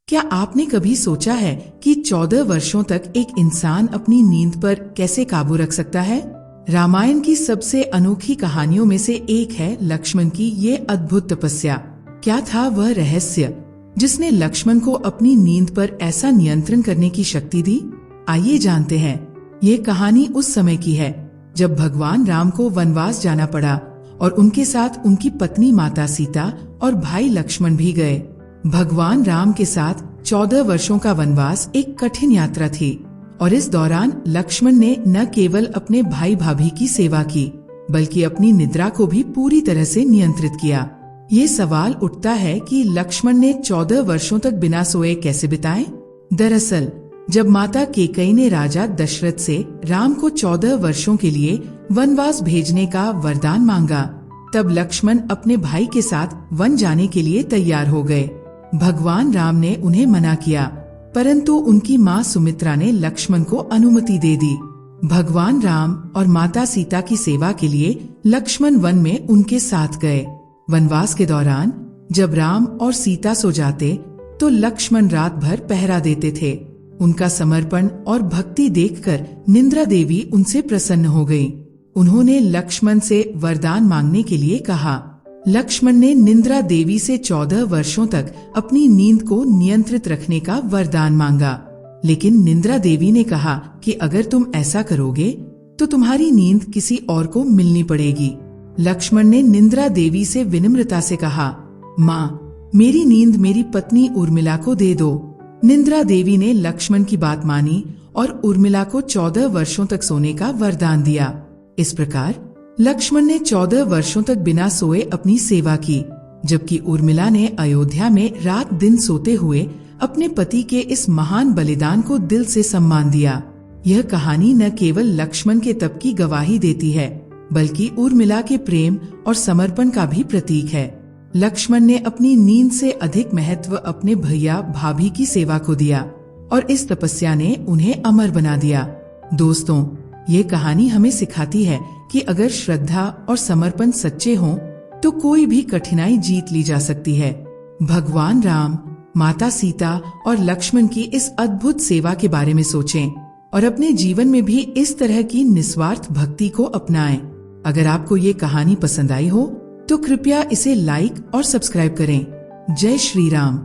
क्या आपने कभी सोचा है कि 14 वर्षों तक एक इंसान अपनी नींद पर कैसे काबू रख सकता है? रामायण की सबसे अनोखी कहानियों में से एक है लक्ष्मण की ये अद्भुत तपस्या। क्या था वह रहस्य जिसने लक्ष्मण को अपनी नींद पर ऐसा नियंत्रण करने की शक्ति दी? आइए जानते हैं। ये कहानी उस समय की है जब भगवान राम को वनवास जाना पड़ा और उनके साथ उनकी पत्नी माता सीता और भाई लक्ष्मण भी गए। भगवान राम के साथ 14 वर्षों का वनवास एक कठिन यात्रा थी और इस दौरान लक्ष्मण ने न केवल अपने भाई भाभी की सेवा की बल्कि अपनी निद्रा को भी पूरी तरह से नियंत्रित किया। ये सवाल उठता है कि लक्ष्मण ने 14 वर्षों तक बिना सोए कैसे बिताए? दरअसल जब माता कैकेयी ने राजा दशरथ से राम को 14 वर्षों के लिए वनवास भेजने का वरदान मांगा, तब लक्ष्मण अपने भाई के साथ वन जाने के लिए तैयार हो गए। भगवान राम ने उन्हें मना किया, परंतु उनकी माँ सुमित्रा ने लक्ष्मण को अनुमति दे दी। भगवान राम और माता सीता की सेवा के लिए लक्ष्मण वन में उनके साथ गए। वनवास के दौरान जब राम और सीता सो जाते तो लक्ष्मण रात भर पहरा देते थे। उनका समर्पण और भक्ति देखकर निंद्रा देवी उनसे प्रसन्न हो गई। उन्होंने लक्ष्मण से वरदान मांगने के लिए कहा। लक्ष्मण ने निंद्रा देवी से 14 वर्षों तक अपनी नींद को नियंत्रित रखने का वरदान मांगा, लेकिन निंद्रा देवी ने कहा कि अगर तुम ऐसा करोगे तो तुम्हारी नींद किसी और को मिलनी पड़ेगी। लक्ष्मण ने निंद्रा देवी से विनम्रता से कहा, माँ, मेरी नींद मेरी पत्नी उर्मिला को दे दो। निंद्रा देवी ने लक्ष्मण की बात मानी और उर्मिला को 14 वर्षों तक सोने का वरदान दिया। इस प्रकार लक्ष्मण ने 14 वर्षों तक बिना सोए अपनी सेवा की, जबकि उर्मिला ने अयोध्या में रात दिन सोते हुए अपने पति के इस महान बलिदान को दिल से सम्मान दिया। यह कहानी न केवल लक्ष्मण के तप की गवाही देती है बल्कि उर्मिला के प्रेम और समर्पण का भी प्रतीक है। लक्ष्मण ने अपनी नींद से अधिक महत्व अपने भैया भाभी की सेवा को दिया और इस तपस्या ने उन्हें अमर बना दिया। दोस्तों, ये कहानी हमें सिखाती है कि अगर श्रद्धा और समर्पण सच्चे हों तो कोई भी कठिनाई जीत ली जा सकती है। भगवान राम, माता सीता और लक्ष्मण की इस अद्भुत सेवा के बारे में सोचें और अपने जीवन में भी इस तरह की निस्वार्थ भक्ति को अपनाएं। अगर आपको ये कहानी पसंद आई हो तो कृपया इसे लाइक और सब्सक्राइब करें। जय श्री राम।